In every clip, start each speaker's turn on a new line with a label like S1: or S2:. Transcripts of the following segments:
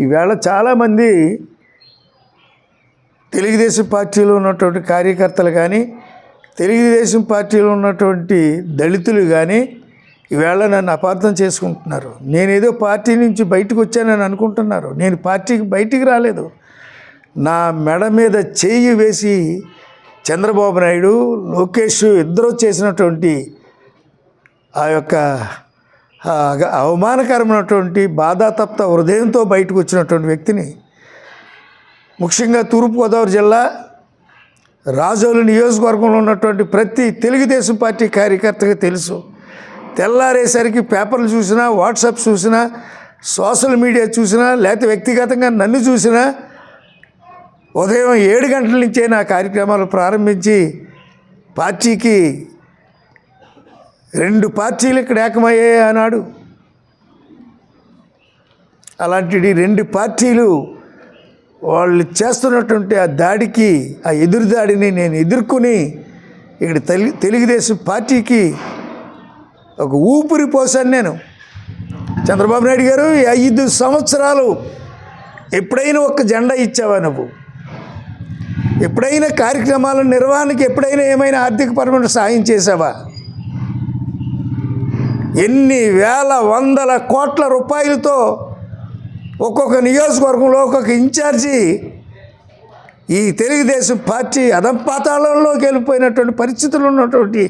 S1: ఈవేళ చాలామంది తెలుగుదేశం పార్టీలో ఉన్నటువంటి కార్యకర్తలు కానీ, తెలుగుదేశం పార్టీలో ఉన్నటువంటి దళితులు కానీ ఈవేళ నన్ను అపార్థం చేసుకుంటున్నారు. నేనేదో పార్టీ నుంచి బయటకు వచ్చానని అనుకుంటున్నారు. నేను పార్టీకి బయటికి రాలేదు. నా మెడ మీద చేయి వేసి చంద్రబాబు నాయుడు, లోకేష్ ఇద్దరు చేసినటువంటి ఆ యొక్క అవమానకరమైనటువంటి బాధాతప్త హృదయంతో బయటకు వచ్చినటువంటి వ్యక్తిని, ముఖ్యంగా తూర్పుగోదావరి జిల్లా రాజోలు నియోజకవర్గంలో ఉన్నటువంటి ప్రతి తెలుగుదేశం పార్టీ కార్యకర్తగా తెలుసు. తెల్లారేసరికి పేపర్లు చూసినా, వాట్సాప్ చూసినా, సోషల్ మీడియా చూసినా, లేకపోతే వ్యక్తిగతంగా నన్ను చూసినా ఉదయం 7 గంటల నుంచే నా కార్యక్రమాలు ప్రారంభించి పార్టీకి 2 పార్టీలు ఇక్కడ ఏకమయ్యాయి అన్నాడు. అలాంటి 2 పార్టీలు వాళ్ళు చేస్తున్నటువంటి ఆ దాడికి, ఆ ఎదురు దాడిని నేను ఎదుర్కొని ఇక్కడ తెలుగుదేశం పార్టీకి ఒక ఊపిరి పోసాను. నేను చంద్రబాబు నాయుడు గారు 5 సంవత్సరాలు ఎప్పుడైనా ఒక జెండా ఇచ్చావా? నువ్వు ఎప్పుడైనా కార్యక్రమాల నిర్వహణకి ఎప్పుడైనా ఏమైనా ఆర్థికపరమైన సాయం చేసావా? ఎన్ని వేల వందల కోట్ల రూపాయలతో ఒక్కొక్క నియోజకవర్గంలో ఒక్కొక్క ఇన్ఛార్జి ఈ తెలుగుదేశం పార్టీ అధపాతాళంలోకి వెళ్ళిపోయినటువంటి పరిస్థితులు ఉన్నటువంటి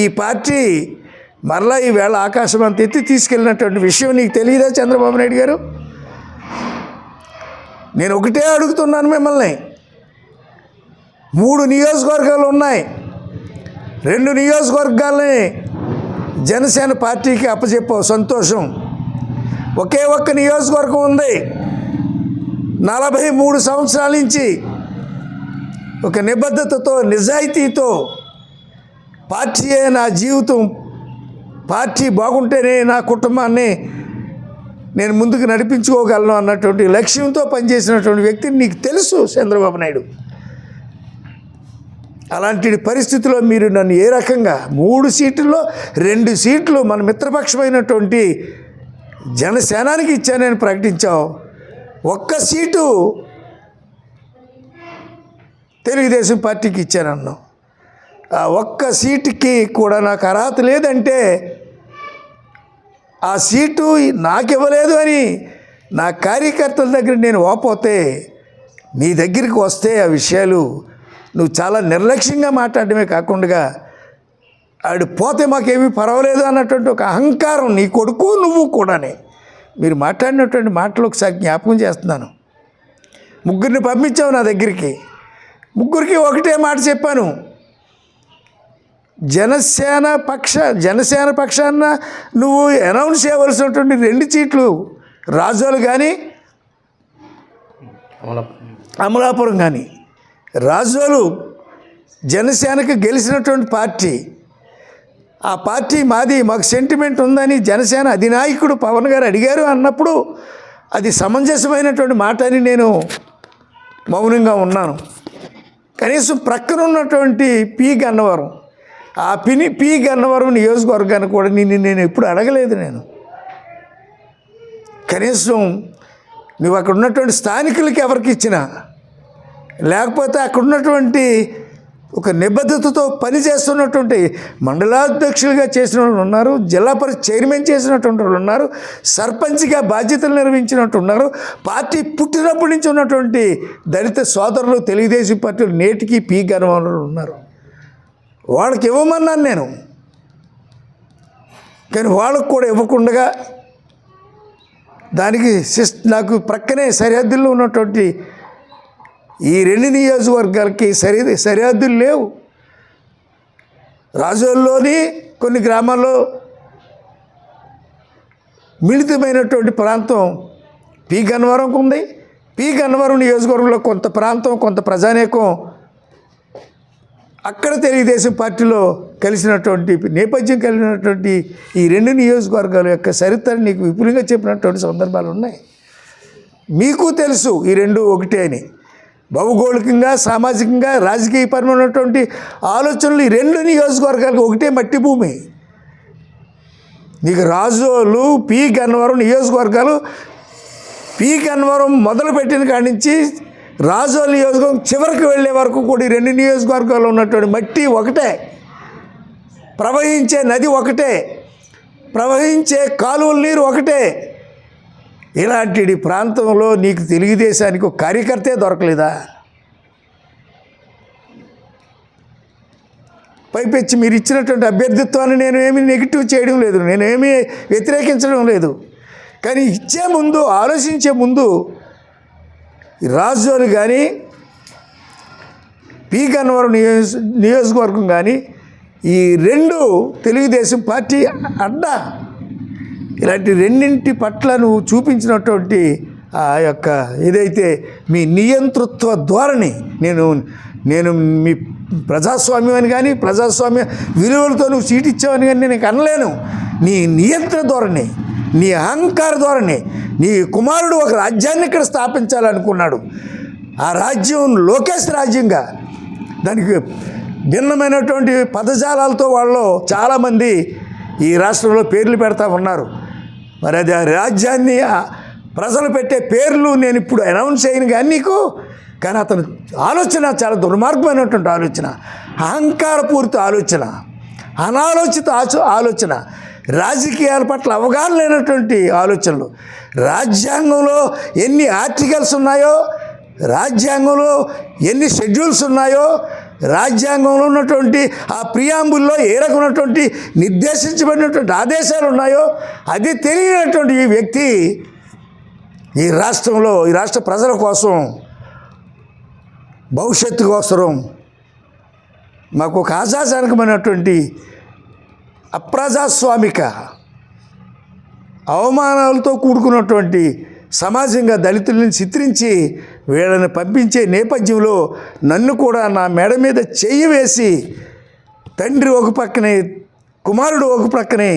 S1: ఈ పార్టీ మరలా ఈవేళ ఆకాశం అంత ఎత్తి తీసుకెళ్ళినటువంటి విషయం నీకు తెలియదా చంద్రబాబు నాయుడు గారు? నేను ఒకటే అడుగుతున్నాను మిమ్మల్ని. 3 నియోజకవర్గాలు ఉన్నాయి. 2 నియోజకవర్గాలని జనసేన పార్టీకి అప్పచెప్పావు, సంతోషం. ఒకే ఒక్క నియోజకవర్గం ఉంది. 43 సంవత్సరాల నుంచి ఒక నిబద్ధతతో, నిజాయితీతో పార్టీయే నా జీవితం, పార్టీ బాగుంటేనే నా కుటుంబాన్ని నేను ముందుకు నడిపించుకోగలను అన్నటువంటి లక్ష్యంతో పనిచేసినటువంటి వ్యక్తిని నీకు తెలుసు చంద్రబాబు నాయుడు. అలాంటి పరిస్థితిలో మీరు నన్ను ఏ రకంగా 3 సీట్లలో 2 సీట్లు మన మిత్రపక్షమైనటువంటి జనసేనానికి ఇచ్చానని ప్రకటించావు. 1 సీటు తెలుగుదేశం పార్టీకి ఇచ్చానన్నావు. ఆ 1 సీటుకి కూడా నాకు అర్హత లేదంటే ఆ సీటు నాకు ఇవ్వలేదు అని నా కార్యకర్తల దగ్గర నేను వాపోతే నీ దగ్గరికి వస్తే ఆ విషయాలు నువ్వు చాలా నిర్లక్ష్యంగా మాట్లాడమే కాకుండా ఆడు పోతే మాకేమీ పర్వాలేదు అన్నటువంటి ఒక అహంకారం నీ కొడుకు నువ్వు కూడానే. మీరు మాట్లాడినటువంటి మాటలు ఒకసారి జ్ఞాపకం చేస్తున్నాను. 3 పంపించావు నా దగ్గరికి. 3కి ఒకటే మాట చెప్పాను. జనసేన పక్షాన నువ్వు అనౌన్స్ చేయవలసినటువంటి 2 సీట్లు రాజోలు కానీ, అమలాపురం కానీ. రాజోలు జనసేనకు గెలిచినటువంటి పార్టీ. ఆ పార్టీ మాది, మాకు సెంటిమెంట్ ఉందని జనసేన అధినాయకుడు పవన్ గారు అడిగారు అన్నప్పుడు అది సమంజసమైనటువంటి మాట అని నేను మౌనంగా ఉన్నాను. కనీసం ప్రక్కన ఉన్నటువంటి పి గన్నవరం, ఆ పి గన్నవరం నియోజకవర్గాన్ని కూడా నేను ఎప్పుడు అడగలేదు. నేను కనీసం నువ్వు అక్కడ ఉన్నటువంటి స్థానికులకి ఎవరికి ఇచ్చినా, లేకపోతే అక్కడ ఉన్నటువంటి ఒక నిబద్ధతతో పనిచేస్తున్నటువంటి మండలాధ్యక్షులుగా చేసిన వాళ్ళు ఉన్నారు, జిల్లా పరిషత్ చైర్మన్ చేసినటువంటి వాళ్ళు ఉన్నారు, సర్పంచ్గా బాధ్యతలు నిర్వహించినట్టు ఉన్నారు, పార్టీ పుట్టినప్పటి నుంచి ఉన్నటువంటి దళిత సోదరులు తెలుగుదేశం పార్టీలు నేటికి పి గన్నవరంలో ఉన్నారు. వాళ్ళకి ఇవ్వమన్నాను నేను. కానీ వాళ్ళకు కూడా ఇవ్వకుండా దానికి నాకు ప్రక్కనే సరిహద్దుల్లో ఉన్నటువంటి ఈ 2 నియోజకవర్గాలకి సరిహద్దులు లేవు. రాజోల్లోని కొన్ని గ్రామాల్లో మిళితమైనటువంటి ప్రాంతం పి గన్నవరంకు ఉంది. పి గన్నవరం నియోజకవర్గంలో కొంత ప్రాంతం, కొంత ప్రజానీకం అక్కడ తెలుగుదేశం పార్టీలో కలిసినటువంటి నేపథ్యం కలిగినటువంటి ఈ 2 నియోజకవర్గాల యొక్క చరిత్రని నీకు విపులంగా చెప్పినటువంటి సందర్భాలు ఉన్నాయి. మీకు తెలుసు ఈ 2 ఒకటే అని. భౌగోళికంగా, సామాజికంగా, రాజకీయపరమైనటువంటి ఆలోచనలు ఈ 2 నియోజకవర్గాలకు ఒకటే మట్టి భూమి. నీకు రాజోలు, పి గన్నవరం నియోజకవర్గాలు గన్నవరం మొదలుపెట్టిన కాడి నుంచి రాజోలు నియోజకవర్గం చివరికి వెళ్ళే వరకు కూడా ఈ 2 నియోజకవర్గాల్లో ఉన్నటువంటి మట్టి ఒకటే, ప్రవహించే నది ఒకటే, ప్రవహించే కాలువల నీరు ఒకటే. ఇలాంటి ప్రాంతంలో నీకు తెలుగుదేశానికి ఒక కార్యకర్తే దొరకలేదా? పైపెచ్చి మీరు ఇచ్చినటువంటి అభ్యర్థిత్వాన్ని నేను ఏమీ నెగిటివ్ చేయడం లేదు, నేనేమీ వ్యతిరేకించడం లేదు. కానీ ఇచ్చే ముందు, ఆలోచించే ముందు రాజోలు కానీ గన్నవరం నియోజకవర్గం కానీ ఈ 2 తెలుగుదేశం పార్టీ అడ్డా. ఇలాంటి రెండింటి పట్ల నువ్వు చూపించినటువంటి ఆ యొక్క ఏదైతే మీ నియంతృత్వ ధోరణి, నేను మీ ప్రజాస్వామ్యం అని కానీ ప్రజాస్వామ్య విలువలతో నువ్వు సీట్ ఇచ్చావని కానీ నేను అనలేను. నీ నియంత్ర ధోరణి, నీ అహంకార ధోరణి. నీ కుమారుడు ఒక రాజ్యాన్ని ఇక్కడ స్థాపించాలనుకున్నాడు. ఆ రాజ్యం లోకేష్ రాజ్యంగా, దానికి భిన్నమైనటువంటి పదజాలాలతో వాళ్ళు చాలామంది ఈ రాష్ట్రంలో పేర్లు పెడతా ఉన్నారు. మరి అది ఆ రాజ్యాన్ని ప్రజలు పెట్టే పేర్లు నేను ఇప్పుడు అనౌన్స్ చేయను కానీ నీకు, కానీ అతను ఆలోచన చాలా దుర్మార్గమైనటువంటి ఆలోచన, అహంకారపూరిత ఆలోచన, అనాలోచిత ఆలోచన, రాజకీయాల పట్ల అవగాహన లేనటువంటి ఆలోచనలు. రాజ్యాంగంలో ఎన్ని ఆర్టికల్స్ ఉన్నాయో, రాజ్యాంగంలో ఎన్ని షెడ్యూల్స్ ఉన్నాయో, రాజ్యాంగంలో ఉన్నటువంటి ఆ ప్రియాంబుల్లో ఏ రకమైనటువంటి నిర్దేశించబడినటువంటి ఆదేశాలు ఉన్నాయో అది తెలియనటువంటి ఈ వ్యక్తి ఈ రాష్ట్రంలో, ఈ రాష్ట్ర ప్రజల కోసం, భవిష్యత్తు కోసం మాకు ఒక ఆశాజనకమైనటువంటి అప్రజాస్వామిక అవమానాలతో కూడుకున్నటువంటి సమాజంగా దళితులను చిత్రించి వీళ్ళని పంపించే నేపథ్యంలో నన్ను కూడా నా మెడ మీద చెయ్యి వేసి తండ్రి ఒక పక్కనే, కుమారుడు ఒక పక్కనే